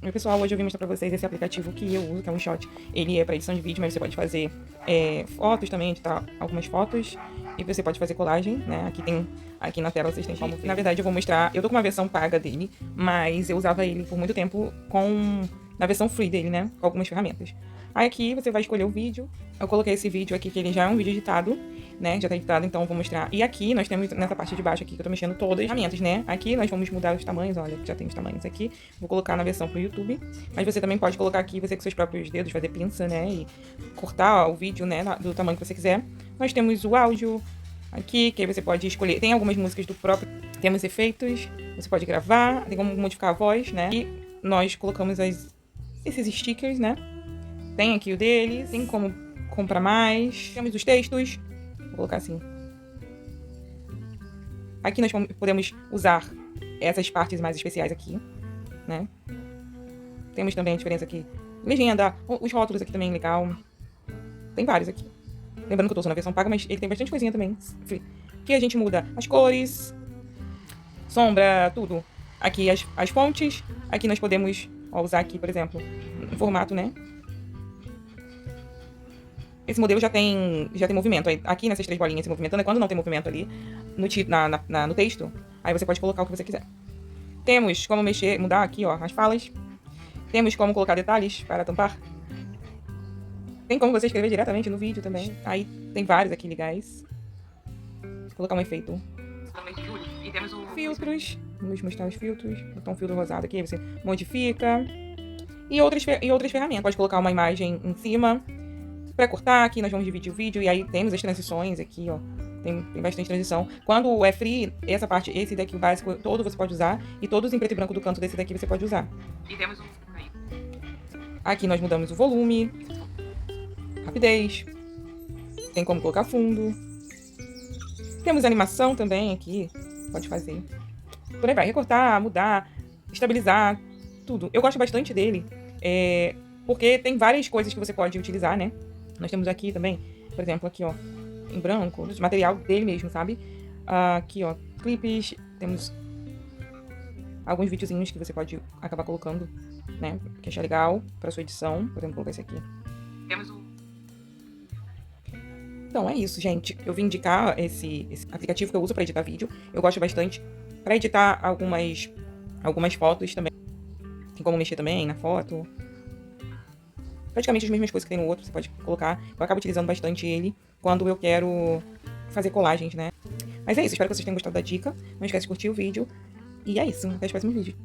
Oi pessoal, hoje eu vim mostrar pra vocês esse aplicativo que eu uso, que é um Shot. Ele é pra edição de vídeo, mas você pode fazer fotos também, editar algumas fotos. E você pode fazer colagem, né? Aqui na tela vocês têm como ver. Na verdade eu vou mostrar, eu tô com uma versão paga dele, mas eu usava ele por muito tempo na versão free dele, né? Com algumas ferramentas. Aí aqui você vai escolher o vídeo. Eu coloquei esse vídeo aqui, que ele já é um vídeo editado, né? Já tá editado, então eu vou mostrar. E aqui nós temos, nessa parte de baixo aqui, que eu tô mexendo todas as ferramentas, né? Aqui nós vamos mudar os tamanhos, olha, já tem os tamanhos aqui. Vou colocar na versão pro YouTube. Mas você também pode colocar aqui, você com seus próprios dedos, fazer pinça, né? E cortar o vídeo, né? Do tamanho que você quiser. Nós temos o áudio aqui, que aí você pode escolher. Tem algumas músicas do próprio. Temos efeitos, você pode gravar, tem como modificar a voz, né? E nós colocamos esses stickers, né? Tem aqui o deles, tem como comprar mais. Temos os textos. Vou colocar assim. Aqui nós podemos usar essas partes mais especiais aqui, né? Temos também a diferença aqui. Legenda, os rótulos aqui também, legal. Tem vários aqui. Lembrando que eu tô usando a versão paga, mas ele tem bastante coisinha também. Aqui a gente muda as cores, sombra, tudo. Aqui as fontes. Aqui nós podemos usar aqui, por exemplo, um formato, né? Esse modelo já tem movimento. Aqui nessas três bolinhas se movimentando, quando não tem movimento ali no texto, aí você pode colocar o que você quiser. Temos como mudar aqui, ó, as falas. Temos como colocar detalhes para tampar. Tem como você escrever diretamente no vídeo também. Aí tem vários aqui legais. Vou colocar um efeito. E temos filtros. Vamos mostrar os filtros. Botar um filtro rosado aqui, você modifica. E outras ferramentas. Pode colocar uma imagem em cima. Para cortar, aqui nós vamos dividir o vídeo. E aí temos as transições aqui, ó. Tem bastante transição. Quando é free, essa parte, esse daqui, o básico, todo você pode usar. E todos em preto e branco do canto desse daqui você pode usar. E temos aqui nós mudamos o volume, rapidez. Tem como colocar fundo. Temos animação também aqui. Pode fazer. Por aí vai. Recortar, mudar, estabilizar, tudo. Eu gosto bastante dele. Porque tem várias coisas que você pode utilizar, né? Nós temos aqui também, por exemplo, aqui, ó, em branco, o material dele mesmo, sabe? Aqui, ó, clipes, temos alguns videozinhos que você pode acabar colocando, né? Que achar legal para sua edição. Podemos colocar esse aqui. Temos Então, é isso, gente. Eu vim indicar esse aplicativo que eu uso para editar vídeo. Eu gosto bastante. Para editar algumas fotos também. Tem como mexer também na foto. Praticamente as mesmas coisas que tem no outro, você pode colocar. Eu acabo utilizando bastante ele quando eu quero fazer colagens, né? Mas é isso, espero que vocês tenham gostado da dica. Não esquece de curtir o vídeo. E é isso, até os próximos vídeos.